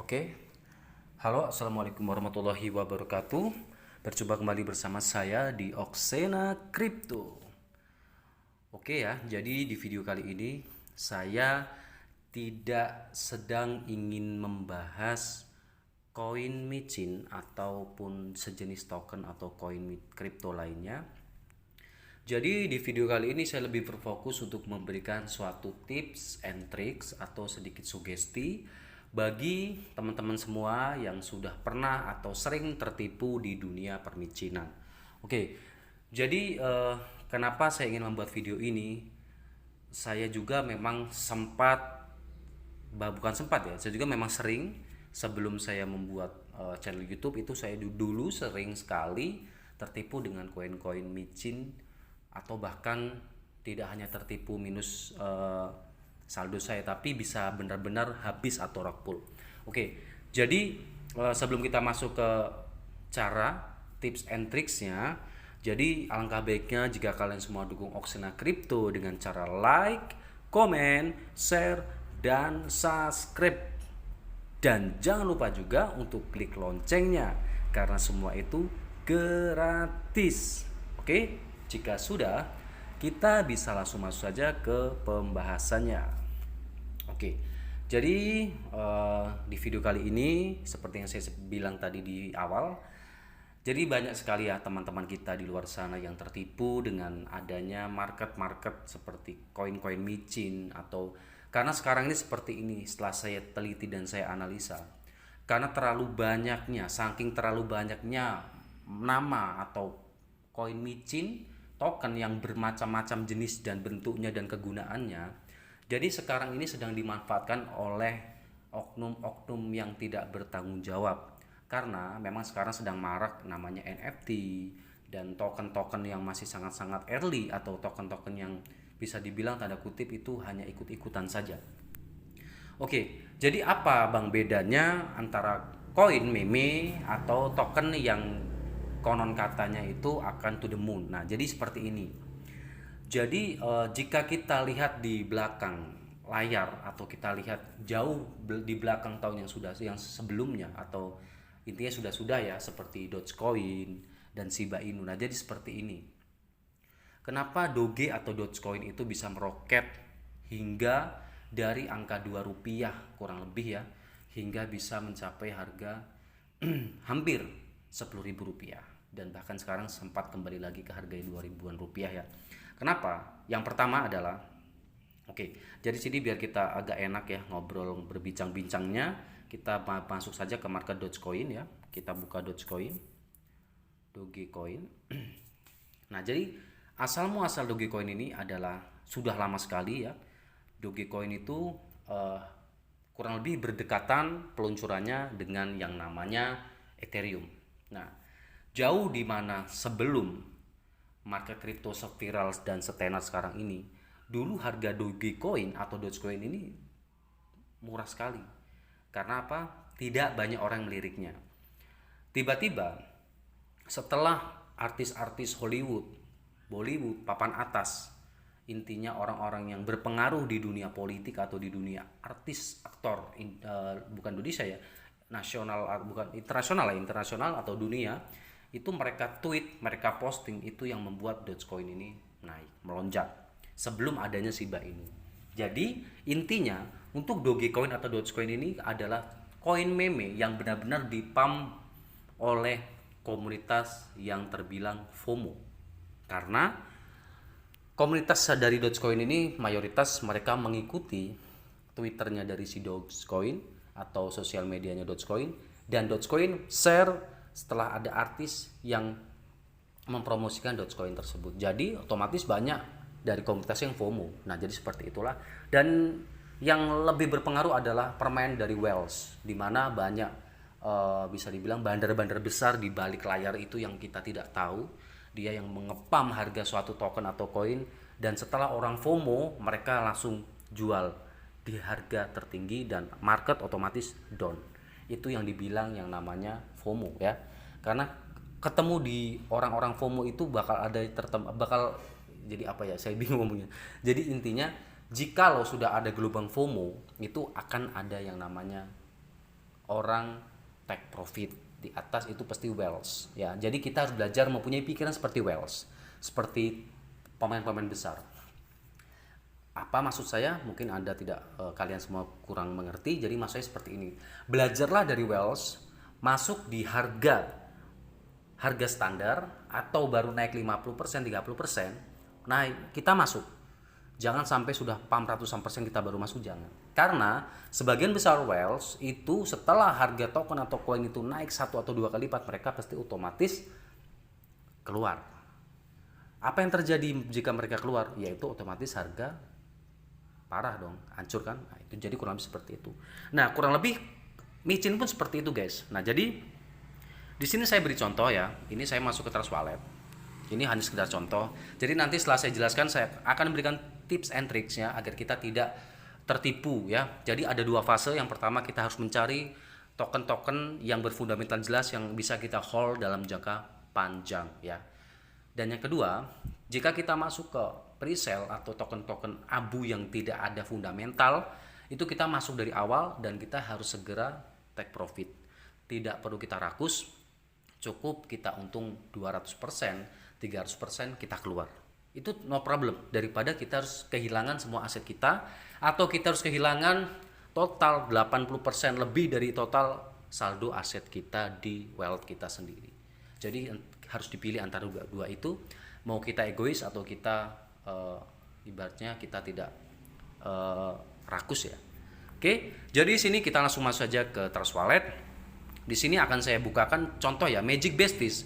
Oke, halo, assalamualaikum warahmatullahi wabarakatuh. Berjumpa kembali bersama saya di Oksena Crypto. Oke ya, jadi di video kali ini saya tidak sedang ingin membahas koin micin ataupun sejenis token atau koin kripto lainnya. Jadi di video kali ini saya lebih berfokus untuk memberikan suatu tips and tricks atau sedikit sugesti bagi teman-teman semua yang sudah pernah atau sering tertipu di dunia permicinan. Oke, jadi kenapa saya ingin membuat video ini? Saya juga memang bukan sempat ya, saya juga memang sering sebelum saya membuat channel YouTube itu saya dulu sering sekali tertipu dengan koin-koin micin atau bahkan tidak hanya tertipu minus saldo saya tapi bisa benar-benar habis atau rakpul. Oke, jadi sebelum kita masuk ke cara tips and tricksnya, jadi alangkah baiknya jika kalian semua dukung Oksena Crypto dengan cara like, komen, share, dan subscribe. Dan jangan lupa juga untuk klik loncengnya karena semua itu gratis. Oke, jika sudah, kita bisa langsung masuk saja ke pembahasannya. Oke, jadi di video kali ini seperti yang saya bilang tadi di awal, jadi banyak sekali ya teman-teman kita di luar sana yang tertipu dengan adanya market-market seperti koin-koin micin atau karena sekarang ini seperti ini setelah saya teliti dan saya analisa. Karena saking terlalu banyaknya nama atau koin micin, token yang bermacam-macam jenis dan bentuknya dan kegunaannya. Jadi sekarang ini sedang dimanfaatkan oleh oknum-oknum yang tidak bertanggung jawab. Karena memang sekarang sedang marak namanya NFT dan token-token yang masih sangat-sangat early atau token-token yang bisa dibilang tanda kutip itu hanya ikut-ikutan saja. Oke, jadi apa bang bedanya antara koin meme atau token yang konon katanya itu akan to the moon. Nah, jadi seperti ini. Jadi jika kita lihat di belakang layar atau kita lihat jauh di belakang tahun yang sebelumnya atau intinya sudah ya seperti Dogecoin dan Shiba Inu. Nah, jadi seperti ini. Kenapa Doge atau Dogecoin itu bisa meroket hingga dari angka 2 rupiah kurang lebih ya hingga bisa mencapai harga hampir 10.000 rupiah dan bahkan sekarang sempat kembali lagi ke harga 2 ribuan rupiah ya. Kenapa? Yang pertama adalah jadi sini biar kita agak enak ya ngobrol berbincang-bincangnya, kita masuk saja ke market Dogecoin ya. Kita buka Dogecoin. Nah, jadi asal muasal Dogecoin ini adalah sudah lama sekali ya. Dogecoin itu kurang lebih berdekatan peluncurannya dengan yang namanya Ethereum. Nah, jauh di mana sebelum market kripto seviral dan setenar sekarang ini, dulu harga Dogecoin atau Dogecoin ini murah sekali. Karena apa? Tidak banyak orang meliriknya. Tiba-tiba setelah artis-artis Hollywood, Bollywood, papan atas, intinya orang-orang yang berpengaruh di dunia politik atau di dunia artis, aktor, bukan Indonesia ya, nasional, bukan internasional atau dunia, itu mereka tweet, mereka posting, itu yang membuat Dogecoin ini naik, melonjak sebelum adanya Shiba Inu. Jadi intinya untuk Dogecoin atau Dogecoin ini adalah koin meme yang benar-benar dipump oleh komunitas yang terbilang FOMO. Karena komunitas dari Dogecoin ini mayoritas mereka mengikuti Twitternya dari si Dogecoin atau sosial medianya Dogecoin, dan Dogecoin share setelah ada artis yang mempromosikan Dogecoin tersebut. Jadi otomatis banyak dari komunitas yang FOMO. Nah, jadi seperti itulah. Dan yang lebih berpengaruh adalah permain dari Wells, di mana banyak bisa dibilang bandar-bandar besar di balik layar itu yang kita tidak tahu. Dia yang mengepam harga suatu token atau koin, dan setelah orang FOMO mereka langsung jual di harga tertinggi dan market otomatis down. Itu yang dibilang yang namanya FOMO ya. Karena ketemu di orang-orang FOMO itu bakal jadi apa ya, saya bingung ngomongnya. Jadi intinya jika lo sudah ada gelombang FOMO itu akan ada yang namanya orang take profit. Di atas itu pasti Wales ya. Jadi kita harus belajar mempunyai pikiran seperti Wales, seperti pemain-pemain besar. Apa maksud saya? Mungkin Anda tidak kalian semua kurang mengerti. Jadi maksud saya seperti ini. Belajarlah dari Wales, masuk di harga standar atau baru naik 50%, 30%. Naik, kita masuk. Jangan sampai sudah pam ratusan persen kita baru masuk, jangan. Karena sebagian besar Wales itu setelah harga token atau koin itu naik 1 atau 2 kali lipat, mereka pasti otomatis keluar. Apa yang terjadi jika mereka keluar? Yaitu otomatis harga parah dong, hancur kan? Nah, itu jadi kurang lebih seperti itu. Nah, kurang lebih micin pun seperti itu, guys. Nah, jadi di sini saya beri contoh ya. Ini saya masuk ke Trust Wallet. Ini hanya sekedar contoh. Jadi nanti setelah saya jelaskan, saya akan memberikan tips and tricksnya agar kita tidak tertipu ya. Jadi ada 2 fase. Yang pertama, kita harus mencari token-token yang berfundamental jelas yang bisa kita hold dalam jangka panjang ya. Dan yang kedua, jika kita masuk ke presale atau token-token abu yang tidak ada fundamental, itu kita masuk dari awal dan kita harus segera take profit. Tidak perlu kita rakus, cukup kita untung 200%, 300% kita keluar. Itu no problem, daripada kita harus kehilangan semua aset kita atau kita harus kehilangan total 80% lebih dari total saldo aset kita di wallet kita sendiri. Jadi harus dipilih antara dua itu, mau kita egois atau kita ibaratnya kita tidak rakus ya. Oke, jadi di sini kita langsung masuk saja ke Trust Wallet. Di sini akan saya bukakan contoh ya, Magic Besties.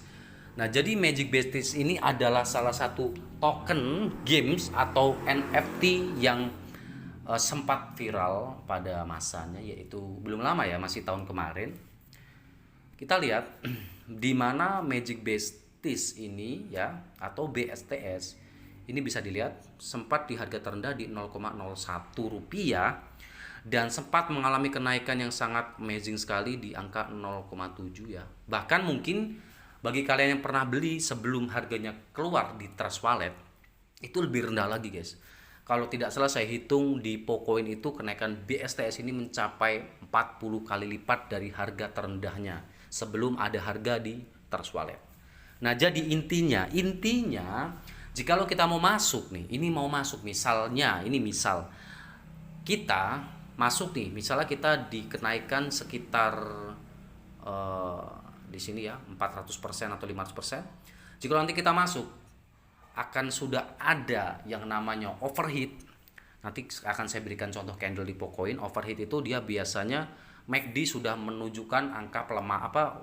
Nah, jadi Magic Besties ini adalah salah satu token games atau NFT yang sempat viral pada masanya, yaitu belum lama ya, masih tahun kemarin. Kita lihat di mana Magic Besties ini ya, atau BSTS ini bisa dilihat sempat di harga terendah di 0,01 rupiah dan sempat mengalami kenaikan yang sangat amazing sekali di angka 0,7 ya. Bahkan mungkin bagi kalian yang pernah beli sebelum harganya keluar di Trust Wallet, itu lebih rendah lagi, guys. Kalau tidak salah saya hitung di Pocoin itu kenaikan BSTS ini mencapai 40 kali lipat dari harga terendahnya sebelum ada harga di Trust Wallet. Nah, jadi intinya jikalau kita mau masuk nih, ini mau masuk misalnya, ini misal kita masuk nih, misalnya kita dikenaikan sekitar di sini ya 400% atau 500%. Jika nanti kita masuk akan sudah ada yang namanya overheat. Nanti akan saya berikan contoh candle di Pocoin. Overheat itu dia biasanya MACD sudah menunjukkan angka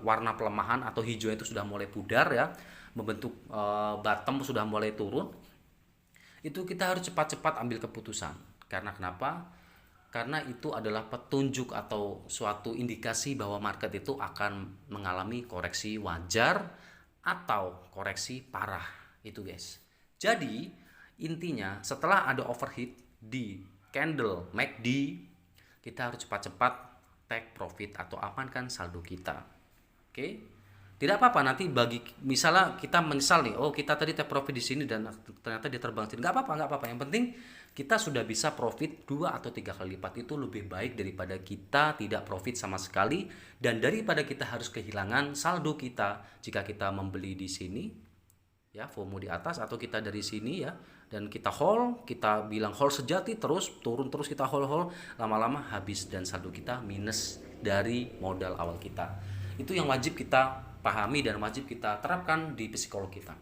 warna pelemahan atau hijau itu sudah mulai pudar ya, membentuk bottom sudah mulai turun. Itu kita harus cepat-cepat ambil keputusan. Karena kenapa? Karena itu adalah petunjuk atau suatu indikasi bahwa market itu akan mengalami koreksi wajar atau koreksi parah. Itu guys. Jadi intinya setelah ada overheat di candle MACD, kita harus cepat-cepat take profit atau amankan saldo kita. Oke? Tidak apa-apa nanti bagi misalnya kita menyesal nih, oh kita tadi take profit di sini dan ternyata dia terbang sini. Enggak apa-apa. Yang penting kita sudah bisa profit 2 atau 3 kali lipat, itu lebih baik daripada kita tidak profit sama sekali dan daripada kita harus kehilangan saldo kita jika kita membeli di sini ya, FOMO di atas, atau kita dari sini ya dan kita hold, kita bilang hold sejati terus turun terus kita hold lama-lama habis dan saldo kita minus dari modal awal kita. Itu yang wajib kita pahami dan wajib kita terapkan di psikologi kita.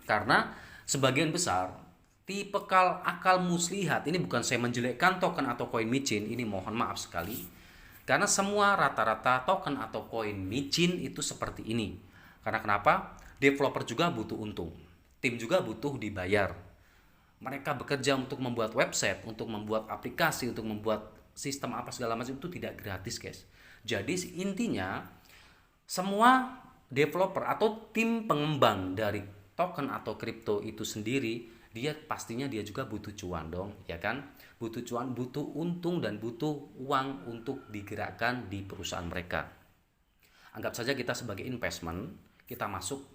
Karena sebagian besar tipikal akal muslihat, ini bukan saya menjelekkan token atau koin micin, ini mohon maaf sekali. Karena semua rata-rata token atau koin micin itu seperti ini. Karena kenapa? Developer juga butuh untung. Tim juga butuh dibayar. Mereka bekerja untuk membuat website, untuk membuat aplikasi, untuk membuat sistem apa segala macam, itu tidak gratis, guys. Jadi intinya semua developer atau tim pengembang dari token atau kripto itu sendiri, dia pastinya dia juga butuh cuan dong, ya kan? Butuh cuan, butuh untung dan butuh uang untuk digerakkan di perusahaan mereka. Anggap saja kita sebagai investment, kita masuk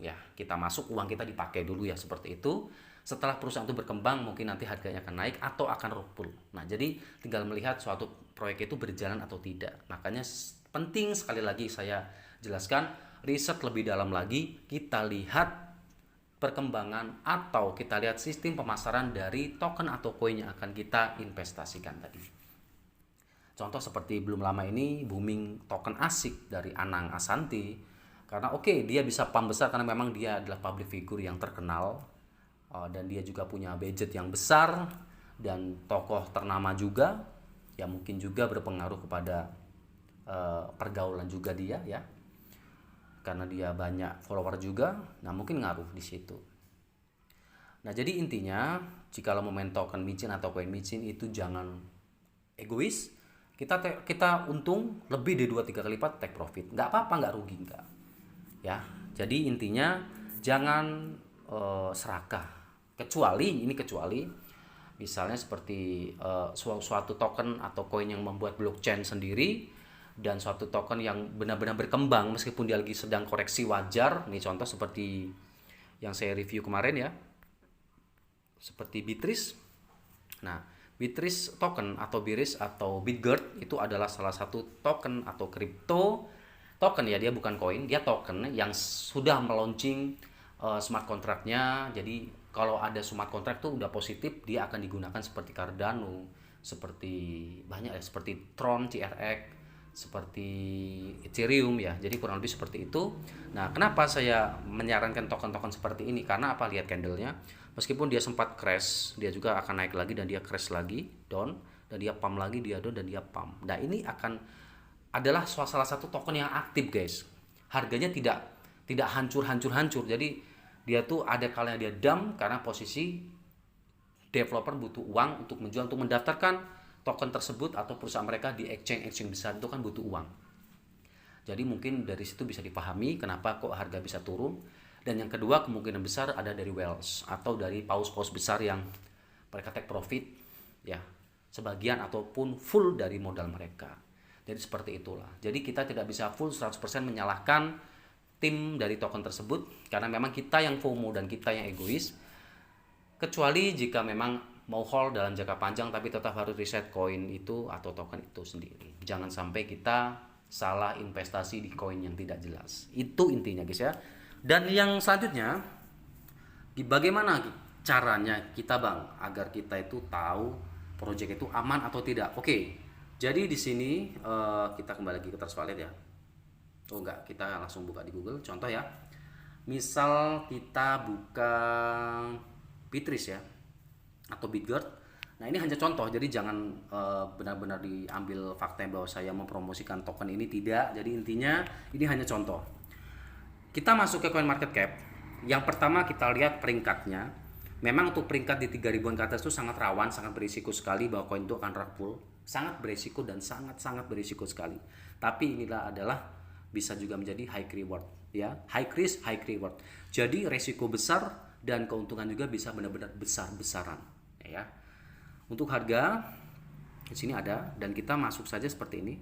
uang kita dipakai dulu ya, seperti itu. Setelah perusahaan itu berkembang, mungkin nanti harganya akan naik atau akan rug pull. Nah, jadi tinggal melihat suatu proyek itu berjalan atau tidak. Makanya Penting sekali lagi saya jelaskan, riset lebih dalam lagi, kita lihat perkembangan atau kita lihat sistem pemasaran dari token atau koin yang akan kita investasikan tadi. Contoh seperti belum lama ini booming token ASIC dari Anang Asanti, karena dia bisa pump besar karena memang dia adalah public figure yang terkenal, dan dia juga punya budget yang besar dan tokoh ternama juga, yang mungkin juga berpengaruh kepada pergaulan juga dia ya, karena dia banyak follower juga. Nah mungkin ngaruh di situ. Nah jadi intinya, jika lo mau main token micin atau koin micin itu jangan egois. Kita untung lebih dari 2-3 kali lipat, take profit, nggak apa-apa, nggak rugi, nggak ya. Jadi intinya jangan serakah, kecuali misalnya seperti suatu token atau koin yang membuat blockchain sendiri, dan suatu token yang benar-benar berkembang meskipun dia lagi sedang koreksi, wajar. Ini contoh seperti yang saya review kemarin ya, seperti Bittreez. Nah Bittreez token atau Bittreez atau Bitgert itu adalah salah satu token atau kripto token ya, dia bukan koin, dia token yang sudah melaunching smart contract-nya. Jadi kalau ada smart contract tuh udah positif, dia akan digunakan seperti Cardano, seperti banyak ya, seperti Tron, TRX, seperti Ethereum ya. Jadi kurang lebih seperti itu. Nah kenapa saya menyarankan token-token seperti ini, karena apa, lihat candlenya, meskipun dia sempat crash, dia juga akan naik lagi dan dia crash lagi, down, dan dia pump lagi, dia down dan dia pump. Nah ini adalah salah satu token yang aktif guys, harganya tidak hancur. Jadi dia tuh ada kalanya dia dump karena posisi developer butuh uang untuk menjual, untuk mendaftarkan token tersebut atau perusahaan mereka di exchange besar, itu kan butuh uang. Jadi mungkin dari situ bisa dipahami kenapa kok harga bisa turun. Dan yang kedua, kemungkinan besar ada dari whales atau dari paus-paus besar yang mereka take profit ya, sebagian ataupun full dari modal mereka. Jadi seperti itulah. Jadi kita tidak bisa full 100% menyalahkan tim dari token tersebut, karena memang kita yang FOMO dan kita yang egois. Kecuali jika memang mau hold dalam jangka panjang, tapi tetap harus riset koin itu atau token itu sendiri. Jangan sampai kita salah investasi di koin yang tidak jelas. Itu intinya guys ya. Dan yang selanjutnya, bagaimana caranya kita bang agar kita itu tahu project itu aman atau tidak. Jadi di sini kita kembali lagi ke Trustwallet ya. Kita langsung buka di Google. Contoh ya, misal kita buka Bittreez ya, atau Bitgert. Nah ini hanya contoh, jadi jangan benar-benar diambil fakta bahwa saya mempromosikan token ini, tidak. Jadi intinya ini hanya contoh. Kita masuk ke CoinMarketCap. Yang pertama kita lihat peringkatnya. Memang untuk peringkat di 3.000-an ke atas itu sangat rawan, sangat berisiko sekali bahwa koin itu akan rug pull. Sangat berisiko dan sangat berisiko sekali. Tapi inilah adalah bisa juga menjadi high reward ya, high risk high reward. Jadi resiko besar dan keuntungan juga bisa benar-benar besar-besaran ya. Untuk harga di sini ada, dan kita masuk saja seperti ini,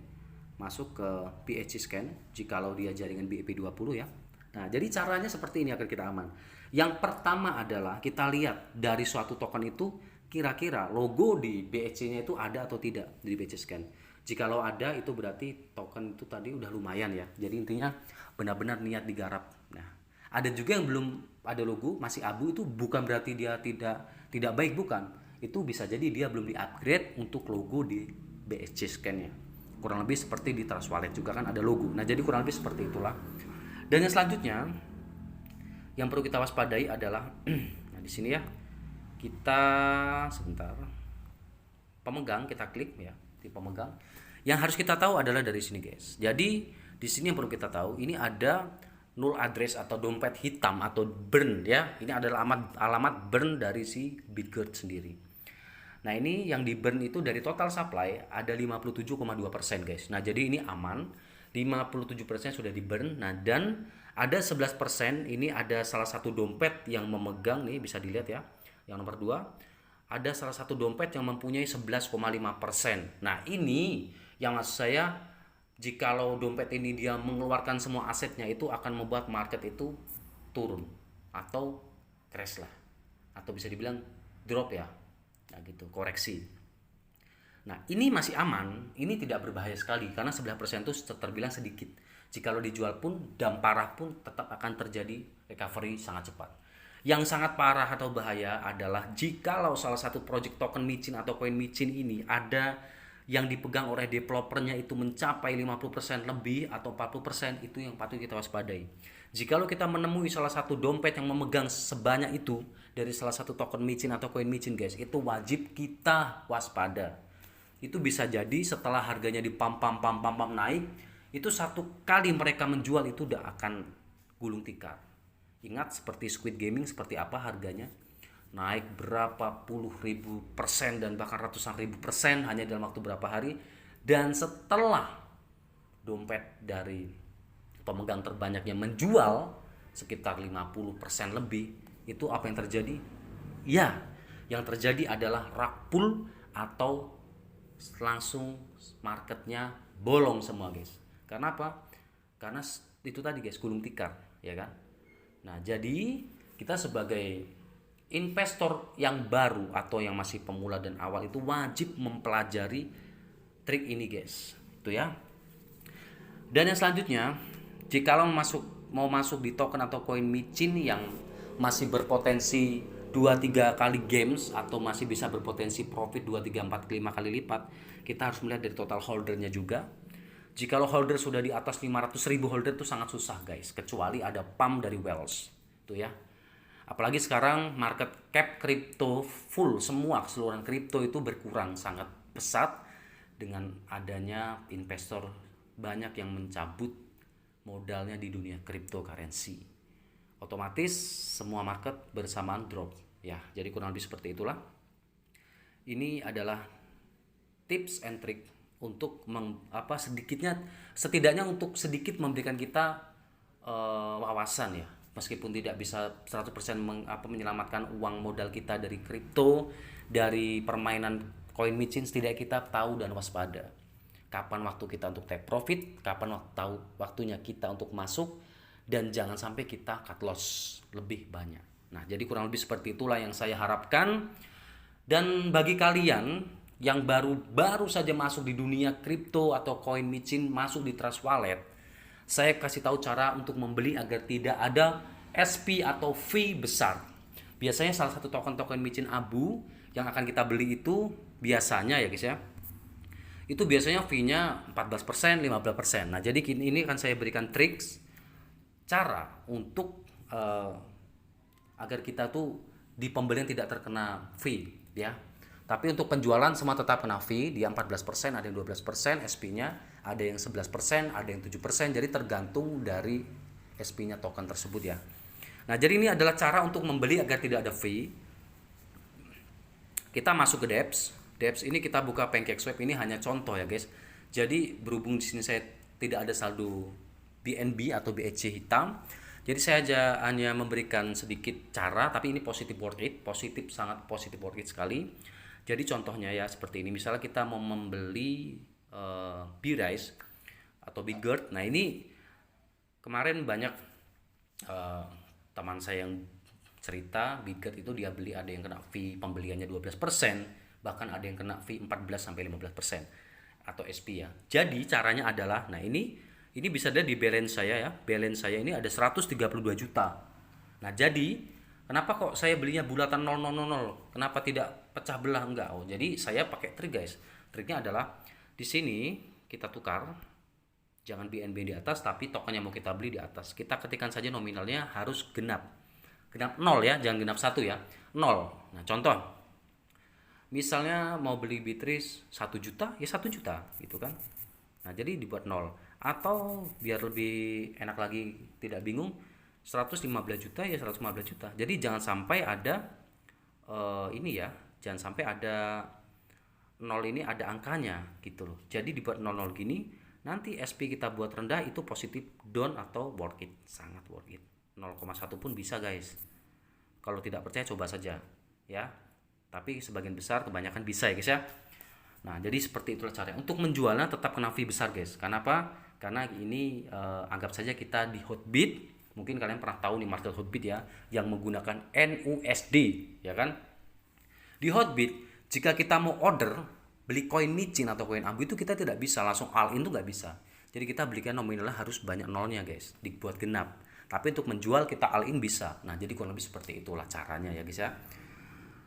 masuk ke BHC scan jikalau dia jaringan BEP20 ya. Nah jadi caranya seperti ini agar kita aman. Yang pertama adalah kita lihat dari suatu token itu kira-kira logo di BHC-nya itu ada atau tidak di BHC scan. Jikalau ada, itu berarti token itu tadi udah lumayan ya. Jadi intinya benar-benar niat digarap. Nah ada juga yang belum ada logo, masih abu, itu bukan berarti dia tidak baik, bukan. Itu bisa jadi dia belum di-upgrade untuk logo di BHC scan-nya. Kurang lebih seperti di Trustwallet juga kan ada logo. Nah, jadi kurang lebih seperti itulah. Dan yang selanjutnya yang perlu kita waspadai adalah nah di sini ya. Kita sebentar. Pemegang, kita klik ya, di pemegang. Yang harus kita tahu adalah dari sini, guys. Jadi di sini yang perlu kita tahu, ini ada null address atau dompet hitam atau burn ya. Ini adalah alamat burn dari si Bitgert sendiri. Nah ini yang di burn itu dari total supply ada 57,2% guys. Nah jadi ini aman, 57% sudah di burn. Nah dan ada 11% ini ada salah satu dompet yang memegang nih, bisa dilihat ya. Yang nomor 2 ada salah satu dompet yang mempunyai 11,5%. Nah ini yang maksud saya, jikalau dompet ini dia mengeluarkan semua asetnya, itu akan membuat market itu turun atau crash lah, atau bisa dibilang drop ya. Nah gitu, koreksi. Nah, ini masih aman, ini tidak berbahaya sekali karena 11% itu terbilang sedikit. Jika lo dijual pun dan parah pun tetap akan terjadi recovery sangat cepat. Yang sangat parah atau bahaya adalah jikalau salah satu project token micin atau koin micin ini ada yang dipegang oleh developernya itu mencapai 50% lebih atau 40%, itu yang patut kita waspadai. Jikalau kita menemui salah satu dompet yang memegang sebanyak itu dari salah satu token micin atau koin micin guys, itu wajib kita waspada. Itu bisa jadi setelah harganya dipam-pam naik, itu satu kali mereka menjual itu udah akan gulung tikar. Ingat seperti Squid Gaming seperti apa harganya, naik berapa puluh ribu persen dan bahkan ratusan ribu persen hanya dalam waktu berapa hari. Dan setelah dompet dari pemegang terbanyaknya menjual sekitar 50% lebih, itu apa yang terjadi? Ya, yang terjadi adalah rug pull atau langsung marketnya bolong semua guys. Karena apa? Karena itu tadi guys, gulung tikar, ya kan? Nah, jadi kita sebagai investor yang baru atau yang masih pemula dan awal itu wajib mempelajari trik ini guys. Itu ya. Dan yang selanjutnya, jika lo mau masuk di token atau koin micin yang masih berpotensi 2-3 kali games atau masih bisa berpotensi profit 2, 3, 4, 5 kali lipat, kita harus melihat dari total holdernya juga. Jika lo holder sudah di atas 500.000 holder itu sangat susah guys, kecuali ada pump dari Wells. Itu ya. Apalagi sekarang market cap kripto full, semua keseluruhan kripto itu berkurang sangat pesat dengan adanya investor banyak yang mencabut modalnya di dunia cryptocurrency. Otomatis semua market bersamaan drop ya. Jadi kurang lebih seperti itulah. Ini adalah tips and trick untuk setidaknya untuk sedikit memberikan kita wawasan ya. Meskipun tidak bisa 100% menyelamatkan uang modal kita dari kripto, dari permainan koin micin, setidaknya kita tahu dan waspada. Kapan waktu kita untuk take profit, kapan waktunya kita untuk masuk, dan jangan sampai kita cut loss lebih banyak. Nah, jadi kurang lebih seperti itulah yang saya harapkan. Dan bagi kalian yang baru saja masuk di dunia kripto atau koin micin, masuk di Trust Wallet, saya kasih tahu cara untuk membeli agar tidak ada SP atau fee besar. Biasanya salah satu token micin abu yang akan kita beli itu biasanya ya guys ya, itu biasanya fee-nya 14%, 15%. Nah, jadi ini akan saya berikan triks cara untuk agar kita tuh di pembelian tidak terkena fee ya. Tapi untuk penjualan semua tetap kena fee, dia 14%, ada yang 12%, SP-nya ada yang 11%, ada yang 7%, jadi tergantung dari SP-nya token tersebut ya. Nah, jadi ini adalah cara untuk membeli agar tidak ada fee. Kita masuk ke DEPS. DEPS ini kita buka PancakeSwap, ini hanya contoh ya guys. Jadi berhubung di sini saya tidak ada saldo BNB atau BEC hitam, jadi saya hanya memberikan sedikit cara, tapi ini positive worth it, sangat positive worth it sekali. Jadi contohnya ya seperti ini, misalnya kita mau membeli B-Rise atau Bigert. Nah, ini kemarin banyak teman saya yang cerita Bigert itu dia beli, ada yang kena fee pembeliannya 12%, bahkan ada yang kena fee 14-15% atau SP ya. Jadi caranya adalah, nah ini bisa ada di balance saya ya. Balance saya ini ada 132 juta. Nah, jadi kenapa kok saya belinya bulatan 0,000? Kenapa tidak pecah belah? Enggak. Oh, jadi saya pakai trik guys. Triknya adalah di sini kita tukar, jangan BNB di atas, tapi token yang mau kita beli di atas. Kita ketikkan saja nominalnya harus genap 0 ya, jangan genap 1 ya, 0. Nah, contoh misalnya mau beli Bittrex 1 juta ya 1 juta gitu kan. Nah, jadi dibuat 0. Atau biar lebih enak lagi, tidak bingung, 115 juta ya 115 juta. Jadi jangan sampai ada ini ya, jangan sampai ada 0 ini ada angkanya gitu loh. Jadi dibuat 00 gini, nanti SP kita buat rendah itu positif down atau worth it, sangat worth it. 0,1 pun bisa guys. Kalau tidak percaya coba saja ya. Tapi sebagian besar, kebanyakan bisa ya guys ya. Nah, jadi seperti itulah caranya. Untuk menjualnya tetap kena fee besar guys. Kenapa? Karena ini anggap saja kita di Hotbit. Mungkin kalian pernah tahu nih market Hotbit ya, yang menggunakan NUSD ya kan. Di Hotbit jika kita mau order beli koin micin atau koin abu itu kita tidak bisa langsung all in, tuh nggak bisa. Jadi kita belikan nominalnya harus banyak nolnya guys, dibuat genap. Tapi untuk menjual kita all in bisa. Nah jadi kurang lebih seperti itulah caranya ya guys ya.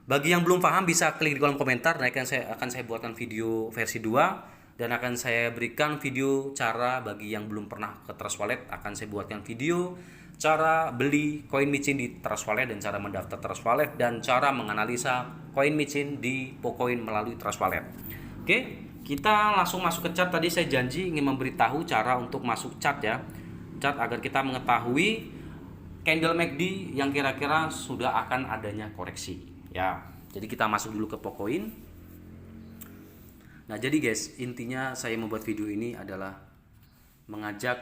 Bagi yang belum paham bisa klik di kolom komentar. Nah akan saya buatkan video versi 2, dan akan saya berikan video cara bagi yang belum pernah ke Trust Wallet. Akan saya buatkan video cara beli koin micin di Trust Wallet dan cara mendaftar Trust Wallet dan cara menganalisa koin micin di Pocoin melalui Trust Wallet. Oke, kita langsung masuk ke chart. Tadi saya janji ingin memberitahu cara untuk masuk chart ya. Chart agar kita mengetahui candle MACD yang kira-kira sudah akan adanya koreksi ya. Jadi kita masuk dulu ke Pocoin. Nah, jadi guys, intinya saya membuat video ini adalah mengajak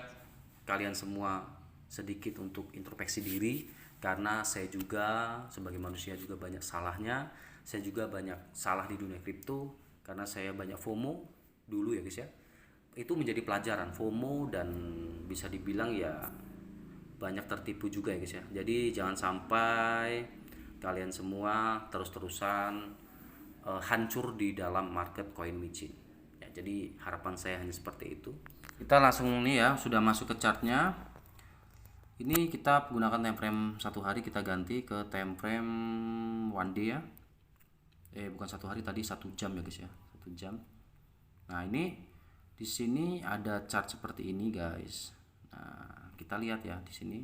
kalian semua sedikit untuk introspeksi diri, karena saya juga sebagai manusia juga banyak salahnya. Saya juga banyak salah di dunia kripto karena saya banyak FOMO dulu ya guys ya. Itu menjadi pelajaran FOMO, dan bisa dibilang ya banyak tertipu juga ya guys ya. Jadi jangan sampai kalian semua terus-terusan hancur di dalam market koin micin ya. Jadi harapan saya hanya seperti itu. Kita langsung nih ya, sudah masuk ke chartnya. Ini kita gunakan time frame 1 hari, kita ganti ke time frame 1 day ya. Bukan 1 hari, tadi 1 jam ya guys ya, 1 jam. Nah ini di sini ada chart seperti ini guys. Nah kita lihat ya di sini.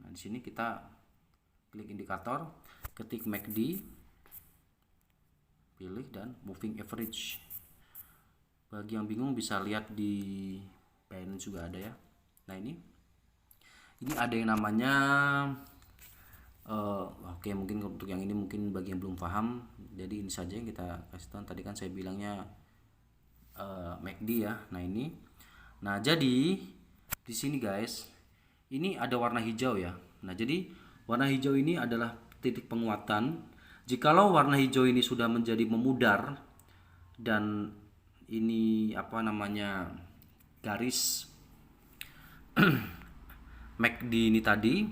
Nah di sini kita klik indikator, ketik MACD, pilih dan moving average. Bagi yang bingung bisa lihat di Binance juga ada ya. Nah ini ada yang namanya oke, mungkin untuk yang ini mungkin bagi yang belum paham, jadi ini saja yang kita kasih tahu. Tadi kan saya bilangnya MACD ya. Nah ini, nah jadi di sini guys, ini ada warna hijau ya. Nah jadi warna hijau ini adalah titik penguatan. Jikalau warna hijau ini sudah menjadi memudar dan ini apa namanya garis MACD ini tadi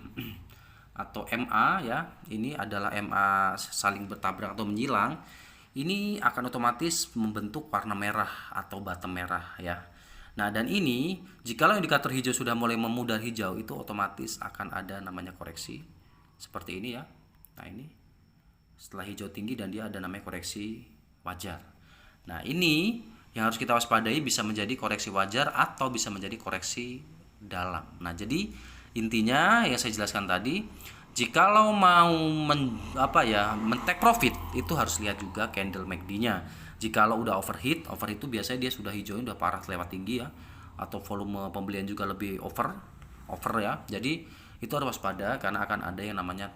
atau MA ya, ini adalah MA saling bertabrak atau menyilang, ini akan otomatis membentuk warna merah atau bottom merah ya. Nah dan ini jikalau indikator hijau sudah mulai memudar hijau, itu otomatis akan ada namanya koreksi seperti ini ya. Nah ini setelah hijau tinggi dan dia ada namanya koreksi wajar. Nah ini yang harus kita waspadai, bisa menjadi koreksi wajar atau bisa menjadi koreksi dalam. Nah jadi intinya yang saya jelaskan tadi, jikalau mau men-take profit, itu harus lihat juga candle MACD-nya. Jikalau udah overheat itu biasanya dia sudah hijaunya udah parah lewat tinggi ya, atau volume pembelian juga lebih over ya. Jadi itu harus waspada karena akan ada yang namanya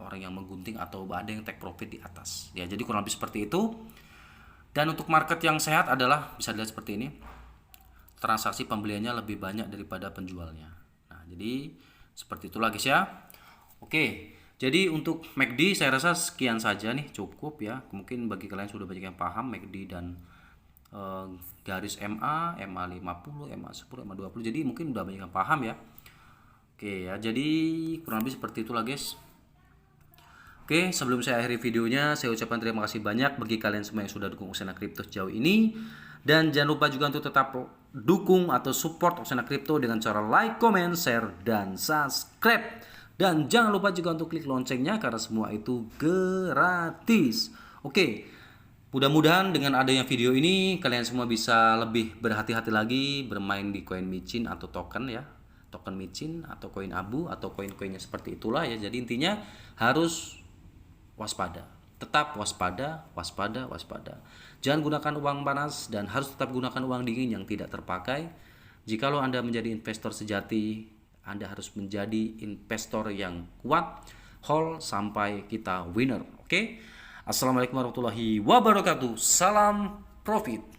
orang yang menggunting atau ada yang take profit di atas. Ya, jadi kurang lebih seperti itu. Dan untuk market yang sehat adalah bisa dilihat seperti ini. Transaksi pembeliannya lebih banyak daripada penjualnya. Nah, jadi seperti itulah guys ya. Oke, jadi untuk MACD saya rasa sekian saja nih, cukup ya. Mungkin bagi kalian sudah banyak yang paham MACD dan garis MA, MA50, MA10, MA20. Jadi mungkin udah banyak yang paham ya. Oke ya, jadi kurang lebih seperti itulah guys. Oke, sebelum saya akhiri videonya, saya ucapkan terima kasih banyak bagi kalian semua yang sudah dukung Oksana Crypto sejauh ini. Dan jangan lupa juga untuk tetap dukung atau support Oksana Crypto dengan cara like, comment, share, dan subscribe. Dan jangan lupa juga untuk klik loncengnya karena semua itu gratis. Oke, mudah-mudahan dengan adanya video ini kalian semua bisa lebih berhati-hati lagi bermain di koin micin atau token ya. Token micin atau koin abu atau koin-koinnya seperti itulah ya. Jadi intinya harus waspada. Tetap waspada, waspada, waspada. Jangan gunakan uang panas dan harus tetap gunakan uang dingin yang tidak terpakai. Jikalau Anda menjadi investor sejati, Anda harus menjadi investor yang kuat, hold sampai kita winner. Oke? Assalamualaikum warahmatullahi wabarakatuh. Salam profit.